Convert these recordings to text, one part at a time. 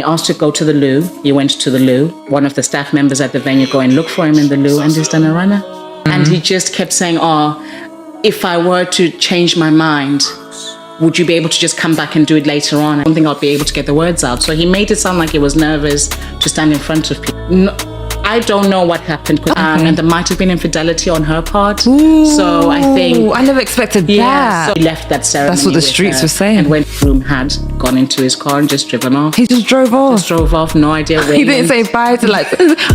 Asked to go to the loo. He went to the loo. One of the staff members at the venue go and look for him in the loo, and he's done a runner. And he just kept saying, if I were to change my mind, would you be able to just come back and do it later on? I don't think I'll be able to get the words out. So he made it sound like he was nervous to stand in front of people. No, I don't know what happened, and there might have been infidelity on her part. Ooh, so I think I never expected that. So he left that ceremony. That's what the streets were saying. And when the groom had gone into his car and just driven off, he just drove off. No idea where he didn't say bye to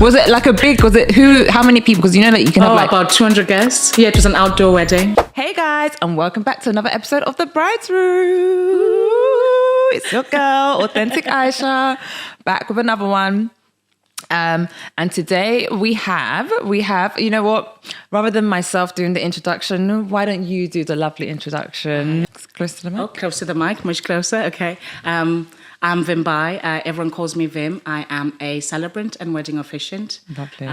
was it like a big? Was it how many people? Because you know that you can have about 200 guests. Yeah, it was an outdoor wedding. Hey guys, and welcome back to another episode of the Bride's Room. It's your girl, authentic Aisha, back with another one. And today we have, you know what, rather than myself doing the introduction, why don't you do the lovely introduction? Close to the mic. Oh, close to the mic, much closer. Okay. I'm Vim Bai. Everyone calls me Vim. I am a celebrant and wedding officiant. Lovely.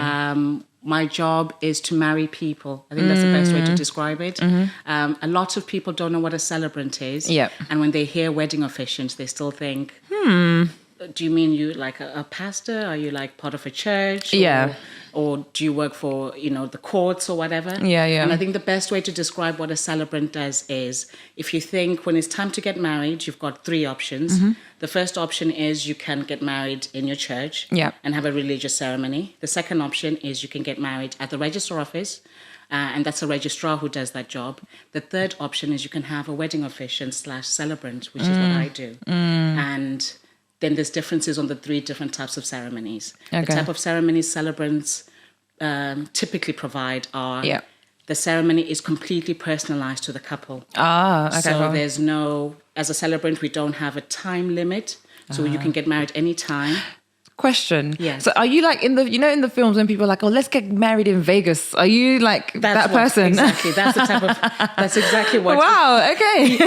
My job is to marry people. I think that's the best way to describe it. Mm-hmm. A lot of people don't know what a celebrant is. Yep. And when they hear wedding officiant, they still think, do you mean you like a pastor? Are you like part of a church? Yeah. Or do you work for, the courts or whatever? Yeah. And I think the best way to describe what a celebrant does is, if you think when it's time to get married, you've got three options. Mm-hmm. The first option is you can get married in your church and have a religious ceremony. The second option is you can get married at the register office. And that's a registrar who does that job. The third option is you can have a wedding officiant/celebrant, which is what I do. And then there's differences on the three different types of ceremonies. Okay. The type of ceremonies celebrants typically provide are the ceremony is completely personalized to the couple. Okay. So there's as a celebrant, we don't have a time limit. So you can get married anytime. Question. Yes. So are you like in the films when people are like, let's get married in Vegas? Are you like that person? Exactly. That's the type of, that's exactly what. Wow. Okay.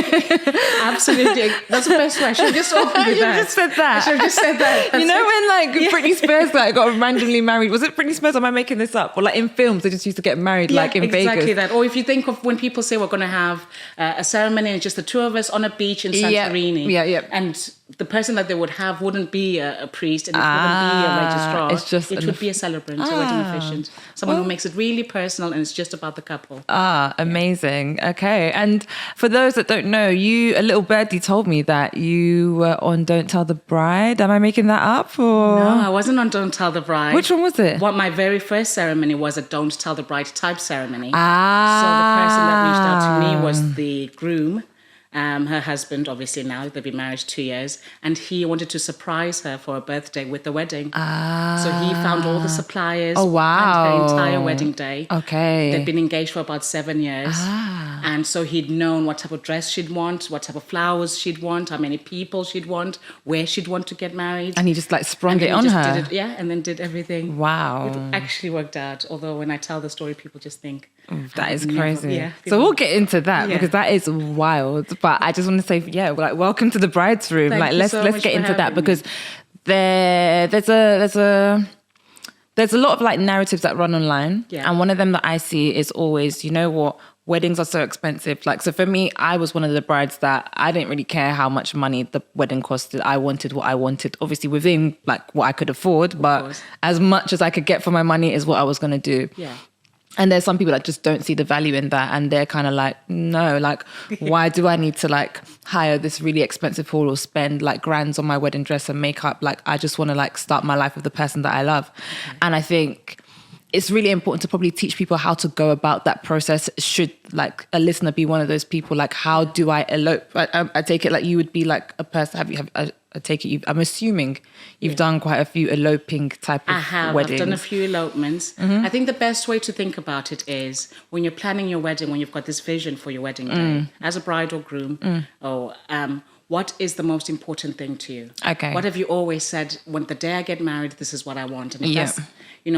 Absolutely. That's the best way. I should have just opened with that. You just said that. I should have just said that. When like Britney Spears got randomly married. Was it Britney Spears? Or am I making this up? Or like in films, they just used to get married like in Vegas. Exactly that. Or if you think of when people say we're going to have a ceremony and just the two of us on a beach in Santorini. Yeah. And the person that they would have wouldn't be a priest and it wouldn't be a registrar. It would be a celebrant, a wedding officiant. Someone who makes it really personal and it's just about the couple. Amazing. Okay. And for those that don't know, a little birdie told me that you were on Don't Tell the Bride. Am I making that up? Or? No, I wasn't on Don't Tell the Bride. Which one was it? My very first ceremony was a Don't Tell the Bride type ceremony. So the person that reached out to me was the groom. Her husband, obviously now, they've been married 2 years, and he wanted to surprise her for her birthday with the wedding. So he found all the suppliers. Oh, wow. And her entire wedding day. Okay. They'd been engaged for about 7 years. And so he'd known what type of dress she'd want, what type of flowers she'd want, how many people she'd want, where she'd want to get married. And he just like sprung it on her. And then did everything. Wow. It actually worked out, although when I tell the story, people just think, that is crazy. So we'll get into that because that is wild. But I just want to say, welcome to the Bride's Room. Let's get into that because there's a lot of like narratives that run online. Yeah. And one of them that I see is always, you know what, weddings are so expensive. So for me, I was one of the brides that I didn't really care how much money the wedding costed. I wanted what I wanted, obviously within like what I could afford, but as much as I could get for my money is what I was going to do. Yeah. And there's some people that just don't see the value in that. And they're kind of like, no, like, why do I need to like hire this really expensive hall or spend like grands on my wedding dress and makeup? Like, I just want to like start my life with the person that I love. And I think it's really important to probably teach people how to go about that process. Should like a listener be one of those people, like, how do I elope? I take it like you would be like a person. I take it. I'm assuming you've done quite a few eloping type of weddings. I've done a few elopements. Mm-hmm. I think the best way to think about it is when you're planning your wedding, when you've got this vision for your wedding day, as a bride or groom, what is the most important thing to you? Okay. What have you always said, when the day I get married, this is what I want? And if that's,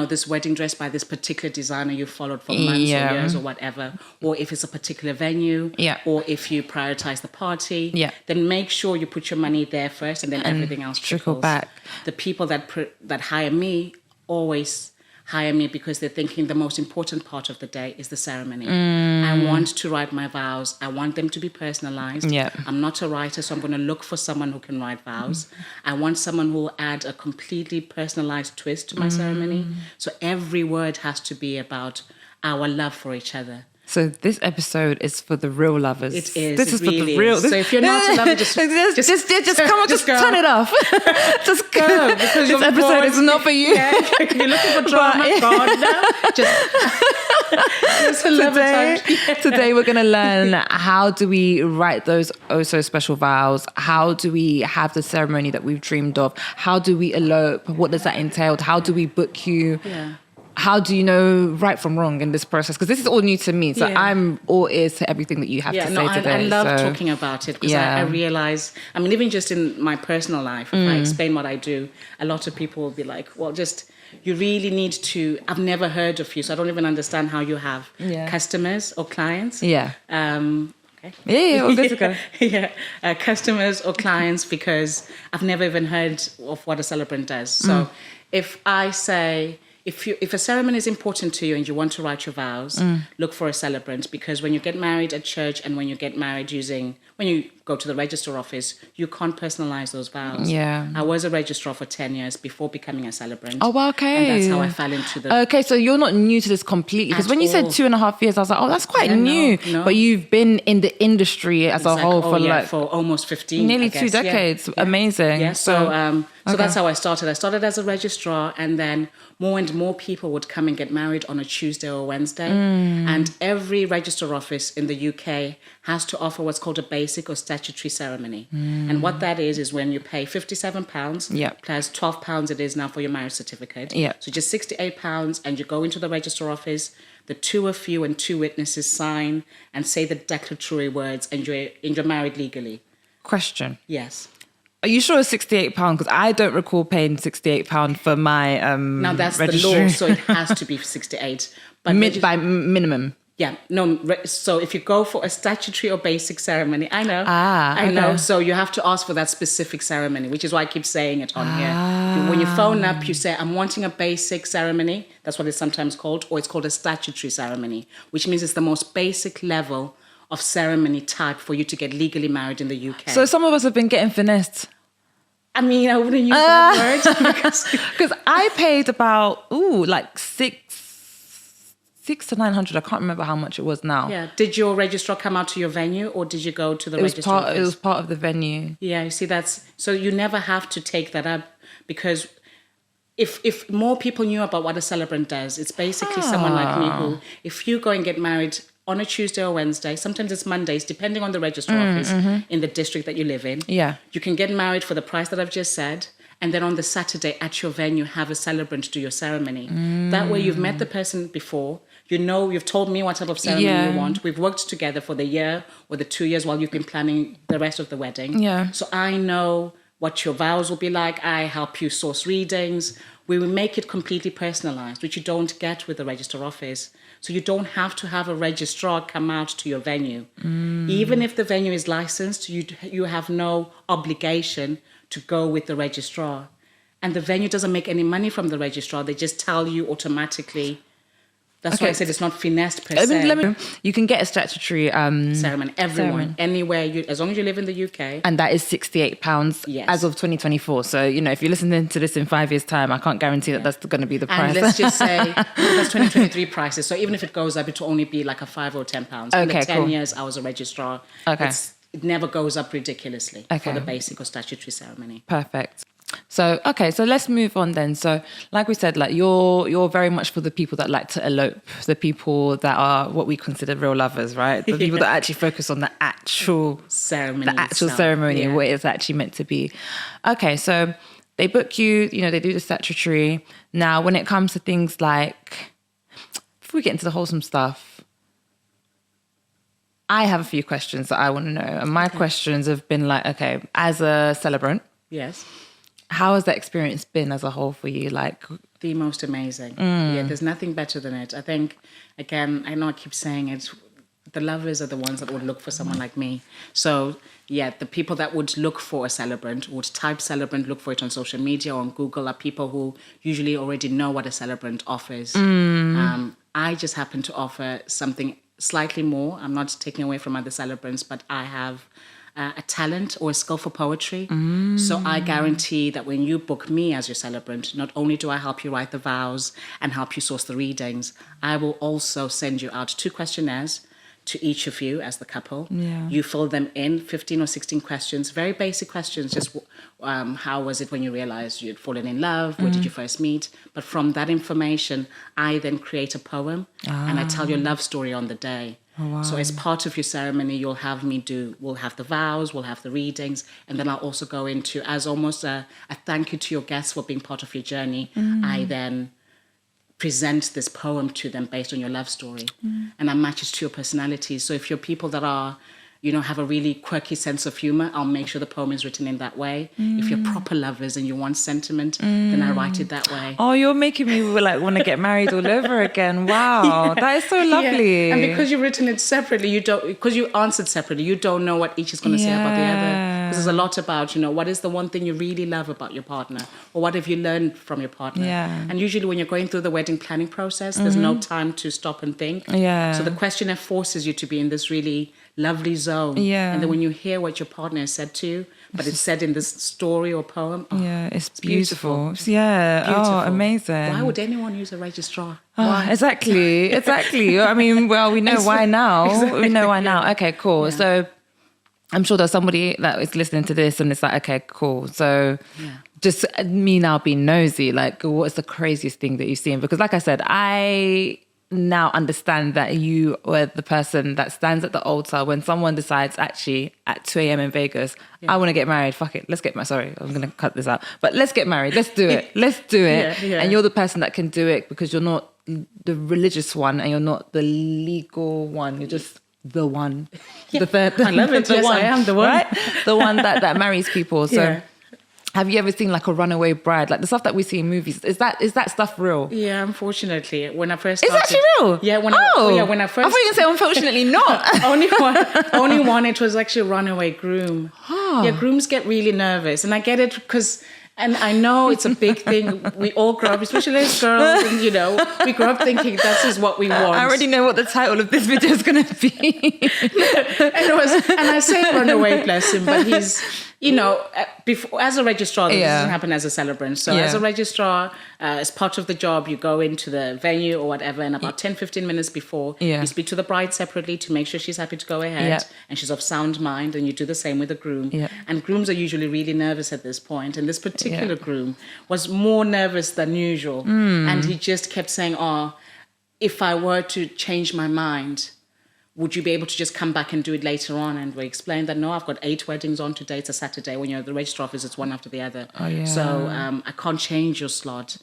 this wedding dress by this particular designer you followed for months or years or whatever, or if it's a particular venue, or if you prioritize the party, then make sure you put your money there first and then everything else trickle back. The people that hire me always hire me because they're thinking the most important part of the day is the ceremony. I want to write my vows. I want them to be personalized. I'm not a writer, so I'm going to look for someone who can write vows. I want someone who will add a completely personalized twist to my ceremony. So every word has to be about our love for each other. So this episode is for the real lovers. It is. This is really for the real. So if you're not a lover, just come on, just turn it off. Just go. Because this episode is not for you. Yeah, if you're looking for drama, God, no. Just a lover time. Today we're going to learn, how do we write those oh so special vows? How do we have the ceremony that we've dreamed of? How do we elope? What does that entail? How do we book you? How do you know right from wrong in this process? Because this is all new to me. So I'm all ears to everything that you have to say today. I love talking about it because I realize, even just in my personal life, if I explain what I do, a lot of people will be like, well, you really need to, I've never heard of you, so I don't even understand how you have customers or clients. Okay. Well, good to go. Customers or clients, because I've never even heard of what a celebrant does. So if I say, if a ceremony is important to you and you want to write your vows, look for a celebrant, because when you get married at church and when you get married when you go to the register office, you can't personalize those vows. I was a registrar for 10 years before becoming a celebrant. Oh, okay. And that's how I fell into the... Okay, so you're not new to this completely. Because when you said 2.5 years, I was like, oh, that's quite new. No. But you've been in the industry as a whole for almost 15, nearly 2 decades. Amazing. Yeah, so that's how I started. I started as a registrar, and then more and more people would come and get married on a Tuesday or Wednesday. And every register office in the UK has to offer what's called a basic or statutory ceremony. And what that is when you pay £57 plus £12 it is now for your marriage certificate. So just £68, and you go into the register office, the two of you and 2 witnesses sign and say the declaratory words, and you're married legally. Question. Yes. Are you sure it's £68? Because I don't recall paying £68 for my now that's registry. The law, so it has to be 68. But by minimum. Yeah, no. So if you go for a statutory or basic ceremony, I know. I know. So you have to ask for that specific ceremony, which is why I keep saying it on here. When you phone up, you say, I'm wanting a basic ceremony. That's what it's sometimes called. Or it's called a statutory ceremony, which means it's the most basic level of ceremony type for you to get legally married in the UK. So some of us have been getting finessed. I wouldn't use that word. Because I paid about, like $600 to $900. I can't remember how much it was now. Yeah. Did your registrar come out to your venue, or did you go to the registrar office? It was part of the venue. Yeah, you see, so you never have to take that up, because if more people knew about what a celebrant does, it's basically someone like me who, if you go and get married on a Tuesday or Wednesday, sometimes it's Mondays, depending on the registrar office in the district that you live in. You can get married for the price that I've just said, and then on the Saturday at your venue, have a celebrant do your ceremony. That way you've met the person before, you've told me what type of ceremony you want. We've worked together for the year or the 2 years while you've been planning the rest of the wedding. So I know what your vows will be like. I help you source readings. We will make it completely personalized, which you don't get with the register office. So you don't have to have a registrar come out to your venue. Even if the venue is licensed, you have no obligation to go with the registrar. And the venue doesn't make any money from the registrar. They just tell you automatically. That's why I said it's not finessed per se. You can get a statutory ceremony. Everyone, anywhere, as long as you live in the UK. And that is £68 as of 2024. So, if you're listening to this in 5 years' time, I can't guarantee that that's going to be the price. And let's just say that's 2023 prices. So even if it goes up, it will only be like a £5 or £10. In the 10 years I was a registrar, it never goes up ridiculously for the basic or statutory ceremony. Perfect. So, okay, so let's move on then. So, like we said, like you're very much for the people that like to elope, the people that are what we consider real lovers, right? The people that actually focus on the actual ceremony, what it's actually meant to be. Okay, so they book you, they do the statutory. Now, when it comes to things like, before we get into the wholesome stuff, I have a few questions that I want to know. And my questions have been like, okay, as a celebrant. Yes. How has that experience been as a whole for you? Like the most amazing. Yeah, there's nothing better than it. I think, again, I know I keep saying it, the lovers are the ones that would look for someone like me. So, yeah, the people that would look for a celebrant, would type celebrant, look for it on social media or on Google, are people who usually already know what a celebrant offers. I just happen to offer something slightly more. I'm not taking away from other celebrants, but I have a talent or a skill for poetry. So I guarantee that when you book me as your celebrant, not only do I help you write the vows and help you source the readings, I will also send you out 2 questionnaires to each of you as the couple. Yeah. You fill them in, 15 or 16 questions, very basic questions, just how was it when you realized you'd fallen in love? Where did you first meet? But from that information, I then create a poem and I tell your love story on the day. Oh, wow. So as part of your ceremony, we'll have the vows, we'll have the readings, and then I'll also go into, as almost a thank you to your guests for being part of your journey, I then present this poem to them based on your love story. And I match it to your personality. So if you're people that are, have a really quirky sense of humor, I'll make sure the poem is written in that way. If you're proper lovers and you want sentiment, then I write it that way. Oh, you're making me want to get married all over again. Wow, that is so lovely. Yeah. And because you've written it separately, because you answered separately, you don't know what each is going to say about the other. Because there's a lot about, what is the one thing you really love about your partner? Or what have you learned from your partner? Yeah. And usually when you're going through the wedding planning process, there's no time to stop and think. Yeah. So the questionnaire forces you to be in this really lovely zone. Yeah. And then when you hear what your partner has said to you, but it's said in this story or poem. It's beautiful. Yeah. Beautiful. Oh, amazing. Why would anyone use a registrar? Exactly. I mean, well, we know why now. Exactly. We know why now. Okay, cool. Yeah. So I'm sure there's somebody that is listening to this and it's like, okay, cool. So just me now being nosy, like, what's the craziest thing that you've seen? Because like I said, I now understand that you were the person that stands at the altar when someone decides actually at 2 a.m. in Vegas, I want to get married. Fuck it. Let's get married. Sorry, I'm going to cut this out. But let's get married. Let's do it. Let's do it. Yeah. And you're the person that can do it because you're not the religious one and you're not the legal one. You're just the one. Yeah. I love it. Yes, I am the one. Right? The one that marries people. So have you ever seen like a runaway bride? Like the stuff that we see in movies, is that stuff real? Yeah, unfortunately. When I first started... Is that actually real? Yeah, when I first... I thought you were going to say unfortunately not. only one, it was actually Runaway Groom. Oh. Yeah, grooms get really nervous. And I get it because... And I know it's a big thing. We all grow up, especially as girls, and we grow up thinking this is what we want. I already know what the title of this video is going to be. And I say runaway, bless him, but he's, before, as a registrar, this doesn't happen as a celebrant. So as a registrar, as part of the job, you go into the venue or whatever, and about 10, 15 minutes before, you speak to the bride separately to make sure she's happy to go ahead and she's of sound mind, and you do the same with the groom. Yeah. And grooms are usually really nervous at this point, and this particular groom was more nervous than usual. And he just kept saying, if I were to change my mind, would you be able to just come back and do it later on? And we explained that, no, I've got 8 weddings on today. It's a Saturday. When you're at the registrar office, it's one after the other. Oh, yeah. So I can't change your slot.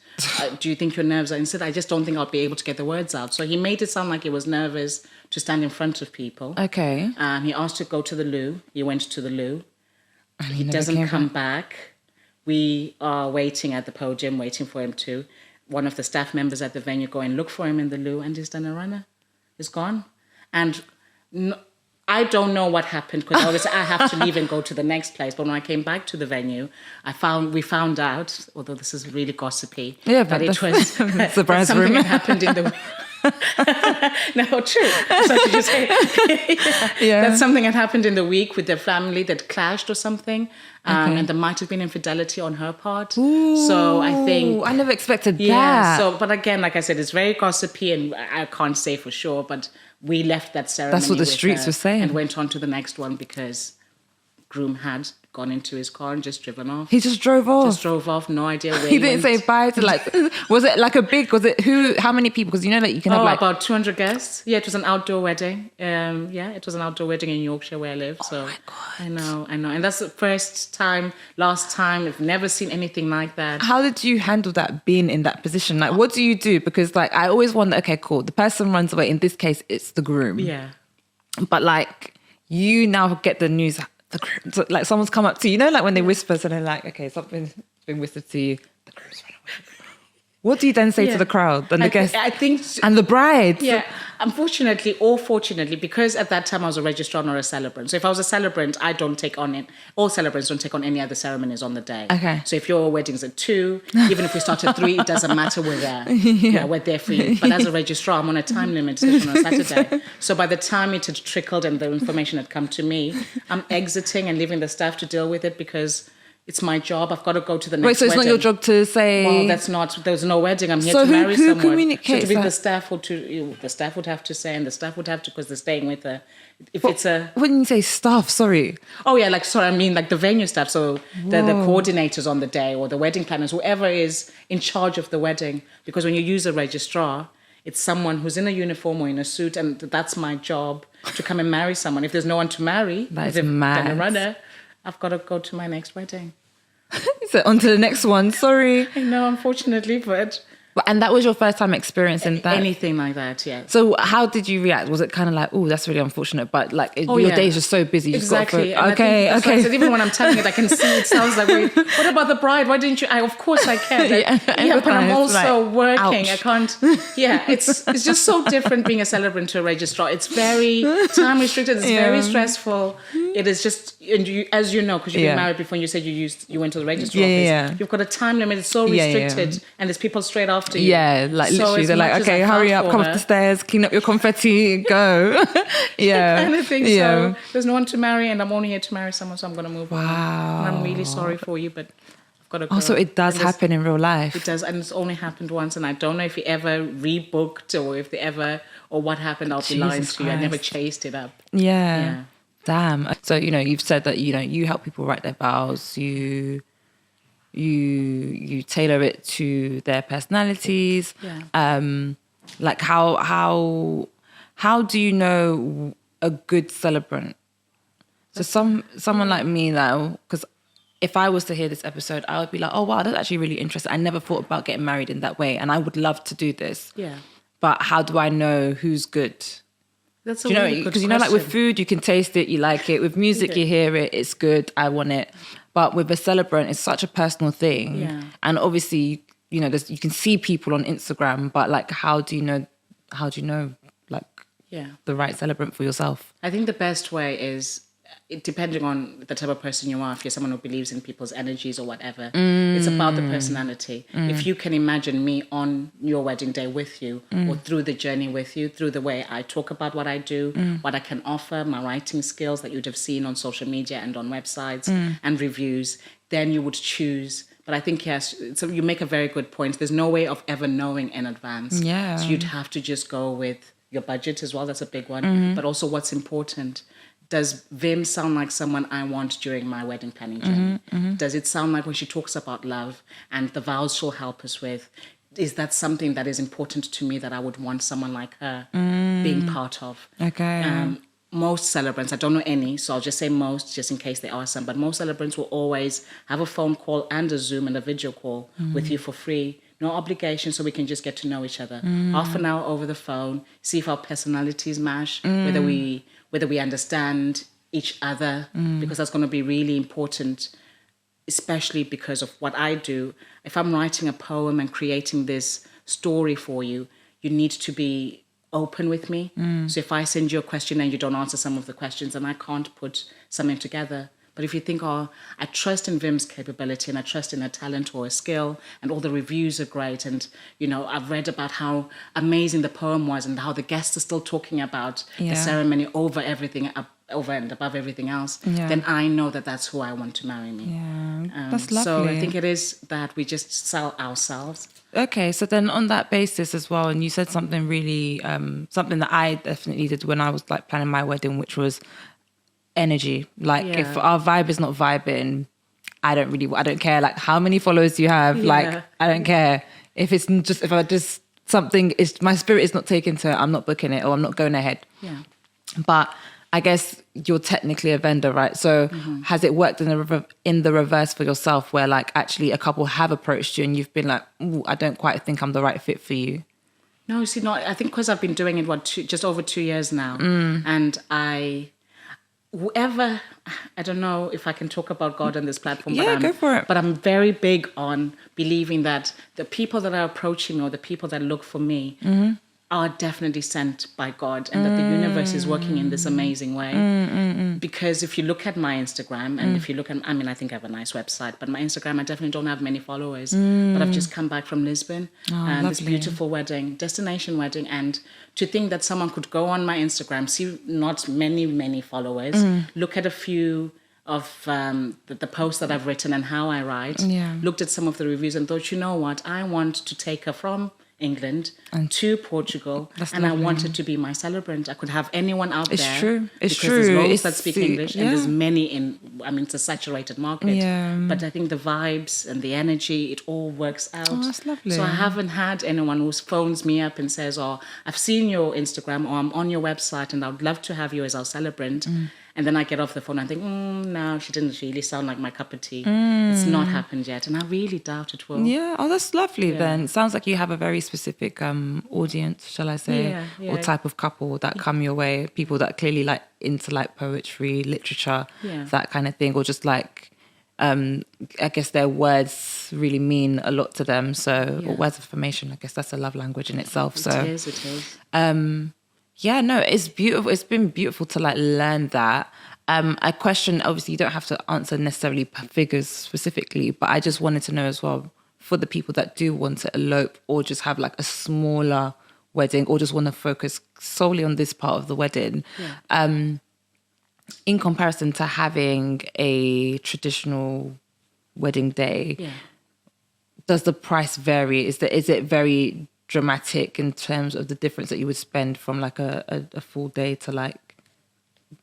Do you think your nerves are... Instead, I just don't think I'll be able to get the words out. So he made it sound like he was nervous to stand in front of people. Okay. He asked to go to the loo. He went to the loo. He doesn't come back. We are waiting at the podium, waiting for him to... One of the staff members at the venue go and look for him in the loo, and he's done a runner. He's gone. And I don't know what happened because obviously I have to leave and go to the next place. But when I came back to the venue, we found out, although this is really gossipy, that it was something had happened in the... No, true. So to just say, that something had happened in the week with their family that clashed or something, and there might have been infidelity on her part. Ooh, so I think I never expected that. So, but again, like I said, it's very gossipy, and I can't say for sure. But we left that ceremony. That's what the streets were saying, and went on to the next one because groom had gone into his car and just driven off. He just drove off? Just drove off, no idea where he didn't say bye to was it like how many people? Because you know that you can have about 200 guests. Yeah, it was an outdoor wedding. It was an outdoor wedding in Yorkshire where I live. So my God. I know. And that's the last time. I've never seen anything like that. How did you handle that, being in that position? Like, what do you do? Because like, I always wonder, okay, cool. The person runs away. In this case, it's the groom. Yeah. But like, you now get the news, so, like someone's come up to you, you know, like when they whisper, so they're like, okay, something's been whispered to you, the groom's run away. What do you then say to the crowd and the guests? I think, and the bride? Yeah, unfortunately or fortunately, because at that time I was a registrar, not a celebrant. So if I was a celebrant, I don't take on it. All celebrants don't take on any other ceremonies on the day. Okay. So if your wedding's at 2, even if we start at 3, it doesn't matter, we're there. Yeah, we're there for you. But as a registrar, I'm on a time limit session on a Saturday. So by the time it had trickled and the information had come to me, I'm exiting and leaving the staff to deal with it because it's my job. I've got to go to the next wedding. Wait, so it's not your job to say... Well, that's not... There's no wedding. I'm here to marry someone. So who communicates so to be that? the staff would have to say, and the staff would have to, because they're staying with her. If it's a... When you say staff, sorry. Oh, yeah, I mean like the venue staff. So the coordinators on the day or the wedding planners, whoever is in charge of the wedding. Because when you use a registrar, it's someone who's in a uniform or in a suit, and that's my job, to come and marry someone. If there's no one to marry, that is mad. Runner, I've got to go to my next wedding. So on to the next one. Sorry. I know, unfortunately, but... And that was your first time experiencing that? Anything like that, yeah. So how did you react? Was it kind of like, oh, that's really unfortunate, but like your day is just so busy. Exactly. Okay. So even when I'm telling it, I can see it sounds like, wait, what about the bride? Why didn't you? Of course I can. But I'm also working. Ouch. I can't. Yeah, it's just so different being a celebrant to a registrar. It's very time restricted. It's very stressful. It is just, and you, as you know, because you've been married before, and you said you went to the registrar office. Yeah. You've got a time limit. It's so restricted, and there's people straight after you. Yeah, like literally, they're like, okay, hurry up, come up the stairs, clean up your confetti, go. Yeah. Kind of thing. So there's no one to marry, and I'm only here to marry someone, so I'm going to move on. And I'm really sorry for you, but I've got to go. Oh, so it does happen in real life? It does, and it's only happened once, and I don't know if he ever rebooked or what happened. I'll be lying to you. I never chased it up. Yeah. Damn. So, you've said that, you help people write their vows, you tailor it to their personalities. Like how do you know a good celebrant? So someone like me now, because if I was to hear this episode, I would be like, oh wow, that's actually really interesting. I never thought about getting married in that way, and I would love to do this. Yeah. But how do I know who's good? That's a really good question. Because like with food, you can taste it, you like it. With music, you hear it, it's good, I want it. But with a celebrant, it's such a personal thing. Yeah. And obviously, you can see people on Instagram, but like, how do you know like the right celebrant for yourself? I think the best way is, depending on the type of person you are, if you're someone who believes in people's energies or whatever, it's about the personality. If you can imagine me on your wedding day with you, or through the journey with you, through the way I talk about what I do, what I can offer, my writing skills that you'd have seen on social media and on websites and reviews, then you would choose. But I think, yes, so you make a very good point. There's no way of ever knowing in advance. Yeah. So you'd have to just go with your budget as well. That's a big one. But also what's important. Does Vim sound like someone I want during my wedding planning journey? Does it sound like when she talks about love and the vows she'll help us with, is that something that is important to me that I would want someone like her being part of? Okay. Most celebrants, I don't know any, so I'll just say most, just in case there are some, but most celebrants will always have a phone call and a Zoom and a video call with you for free. No obligation, so we can just get to know each other. Half an hour over the phone, see if our personalities match, whether we understand each other, because that's going to be really important, especially because of what I do. If I'm writing a poem and creating this story for you, you need to be open with me. So if I send you a question and you don't answer some of the questions, then I can't put something together. But if you think, I trust in Vim's capability and I trust in her talent or her skill, and all the reviews are great, and, I've read about how amazing the poem was and how the guests are still talking about the ceremony over and above everything else, then I know that that's who I want to marry me. Yeah, that's lovely. So I think it is that we just sell ourselves. Okay, so then on that basis as well, and you said something really, something that I definitely did when I was like planning my wedding, which was energy. Like if our vibe is not vibing, I don't care like how many followers you have. Like I don't care if something is, my spirit is not taken to it, I'm not booking it or I'm not going ahead. Yeah. But I guess you're technically a vendor, right? So has it worked in the reverse for yourself where like actually a couple have approached you and you've been like, ooh, I don't quite think I'm the right fit for you? No, see, I think because I've been doing it, just over 2 years now. And I don't know if I can talk about God on this platform. Go for it. But I'm very big on believing that the people that are approaching or the people that look for me are definitely sent by God, and that the universe is working in this amazing way. Because if you look at my Instagram, and if you look at, I think I have a nice website, but my Instagram, I definitely don't have many followers. But I've just come back from Lisbon, and this beautiful destination wedding, and to think that someone could go on my Instagram, see not many followers, look at a few of the posts that I've written and how I write, looked at some of the reviews and thought, you know what, I want to take her from England to Portugal, and lovely. I wanted to be my celebrant. I could have anyone out there. It's true. There's loads that speak English, and there's many it's a saturated market. Yeah. But I think the vibes and the energy, it all works out. Oh, that's lovely. So I haven't had anyone who phones me up and says, "Oh, I've seen your Instagram, or I'm on your website, and I would love to have you as our celebrant." And then I get off the phone and think, no, she didn't really sound like my cup of tea. It's not happened yet. And I really doubt it will. Yeah. Oh, that's lovely then. It sounds like you have a very specific audience, shall I say, or type of couple that come your way. People that clearly like into like poetry, literature, that kind of thing. Or just like, I guess their words really mean a lot to them. So, or words of affirmation, I guess that's a love language in itself. It is. Yeah, no, it's beautiful. It's been beautiful to like learn that. I question, obviously you don't have to answer necessarily figures specifically, but I just wanted to know as well, for the people that do want to elope or just have like a smaller wedding or just want to focus solely on this part of the wedding, in comparison to having a traditional wedding day, does the price vary? Is it very dramatic in terms of the difference that you would spend from like a full day to like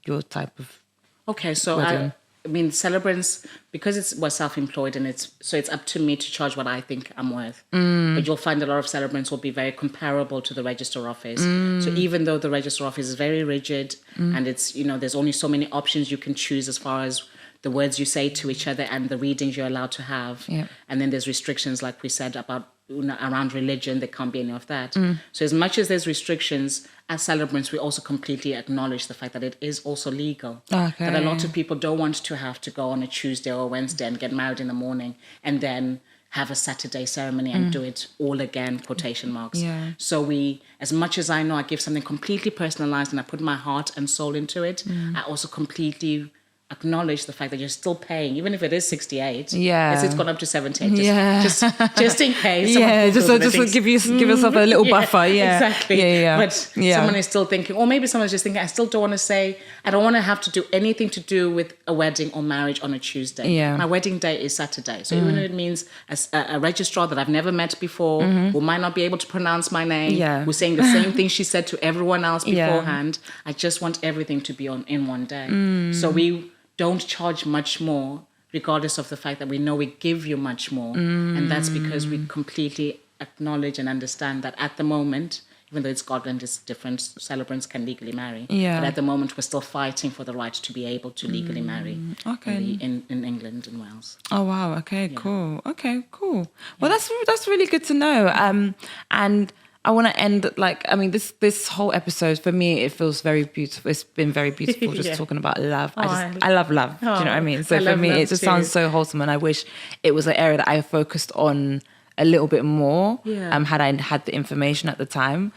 your type of wedding? I mean, celebrants, because we're self-employed and it's up to me to charge what I think I'm worth. But you'll find a lot of celebrants will be very comparable to the register office. So even though the register office is very rigid and it's, there's only so many options you can choose as far as the words you say to each other and the readings you're allowed to have. And then there's restrictions, like we said, about around religion. There can't be any of that. So as much as there's restrictions, as celebrants, we also completely acknowledge the fact that it is also legal. That a lot of people don't want to have to go on a Tuesday or Wednesday and get married in the morning and then have a Saturday ceremony and do it all again, quotation marks. So we, as much as I know I give something completely personalized and I put my heart and soul into it, I also completely acknowledge the fact that you're still paying, even if it is 68. It's gone up to 78. Just in case. Just to give yourself a little buffer. Exactly. But someone is still thinking, or maybe someone's just thinking, I still don't want to say, I don't want to have to do anything to do with a wedding or marriage on a Tuesday. My wedding day is Saturday. So even if it means a registrar that I've never met before, who might not be able to pronounce my name, who's saying the same thing she said to everyone else beforehand, I just want everything to be in one day. So we don't charge much more, regardless of the fact that we know we give you much more. And that's because we completely acknowledge and understand that at the moment, even though in Scotland it's different, celebrants can legally marry. But at the moment, we're still fighting for the right to be able to legally marry in England and Wales. Oh, wow. Okay, cool. Well, that's really good to know. And I want to end this whole episode, for me, it feels very beautiful. It's been very beautiful just talking about love. I love love. Do you know what I mean? So for me, it just sounds so wholesome, and I wish it was an area that I focused on a little bit more. Had I had the information at the time.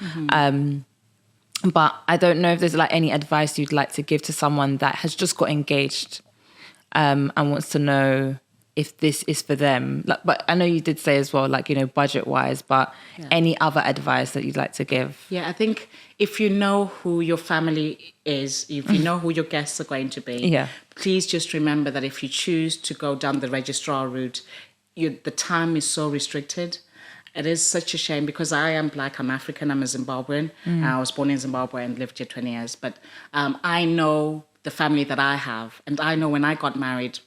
But I don't know if there's like any advice you'd like to give to someone that has just got engaged and wants to know if this is for them. But I know you did say as well, budget wise, but any other advice that you'd like to give? I think if you know who your family is, if you know who your guests are going to be, please just remember that if you choose to go down the registrar route, the time is so restricted. It is such a shame because I am Black, I'm African, I'm a Zimbabwean. I was born in Zimbabwe and lived here 20 years. But I know the family that I have. And I know when I got married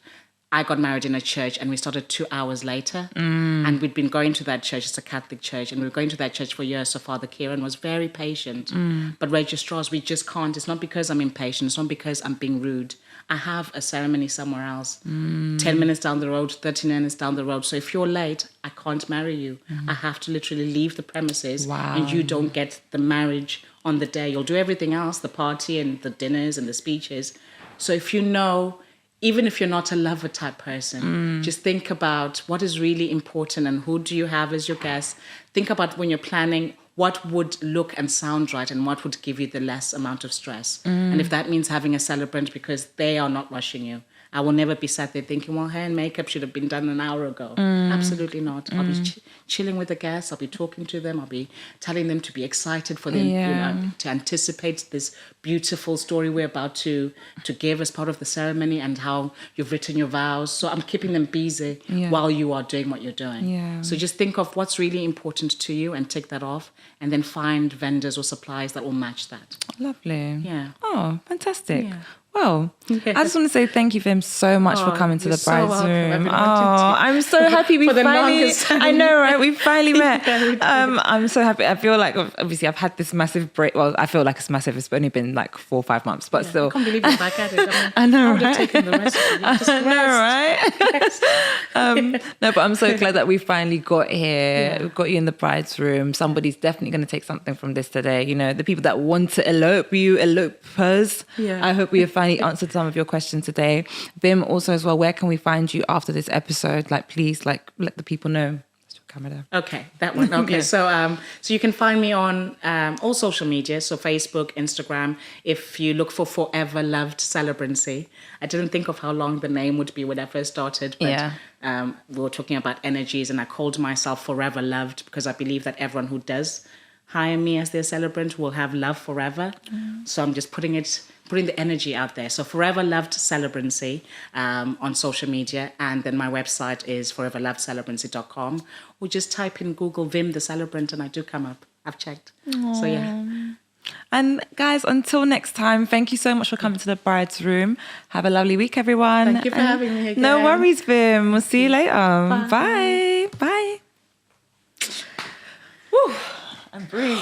in a church and we started 2 hours later. And we'd been going to that church, it's a Catholic church, and we were going to that church for years. So Father Kieran was very patient. But registrars, we just can't. It's not because I'm impatient. It's not because I'm being rude. I have a ceremony somewhere else, 10 minutes down the road, 30 minutes down the road. So if you're late, I can't marry you. I have to literally leave the premises and you don't get the marriage on the day. You'll do everything else, the party and the dinners and the speeches. So if you know, even if you're not a lover type person, just think about what is really important and who do you have as your guest. Think about when you're planning what would look and sound right and what would give you the less amount of stress. And if that means having a celebrant because they are not rushing you, I will never be sat there thinking, well, hair and makeup should have been done an hour ago. Absolutely not. I'll be chilling with the guests. I'll be talking to them. I'll be telling them to be excited for them, to anticipate this beautiful story we're about to give as part of the ceremony and how you've written your vows. So I'm keeping them busy while you are doing what you're doing. So just think of what's really important to you and tick that off and then find vendors or suppliers that will match that. Lovely. Yeah. Oh, fantastic. Yeah. Well, I just want to say thank you, Vim, so much for coming to the Bride's Room. I'm so happy we finally... I know, right? We finally met. I'm so happy. I feel like, obviously, I've had this massive break. Well, I feel like it's massive. It's only been like 4 or 5 months, but still... I can't believe you're back at it. I know, I would have taken the rest of it. I know, right? No, but I'm so glad that we finally got here. We've got you in the Bride's Room. Somebody's definitely going to take something from this today. You know, the people that want to elope, you elopers. I hope we have finally answered some of your questions today. Vim, also as well, where can we find you after this episode? Like, please, like, let the people know. That's your camera there. Okay, that one. Okay, so you can find me on all social media, so Facebook, Instagram. If you look for Forever Loved Celebrancy, I didn't think of how long the name would be when I first started, but we were talking about energies, and I called myself Forever Loved because I believe that everyone who does hire me as their celebrant will have love forever. So I'm just putting the energy out there. So Forever Loved Celebrancy on social media. And then my website is foreverlovedcelebrancy.com. Or just type in Google Vim the Celebrant and I do come up. I've checked. Aww. So yeah. And guys, until next time, thank you so much for coming to the Bride's Room. Have a lovely week, everyone. Thank you for having me again. No worries, Vim. We'll see you later. Bye. Bye. Woo. And breathe.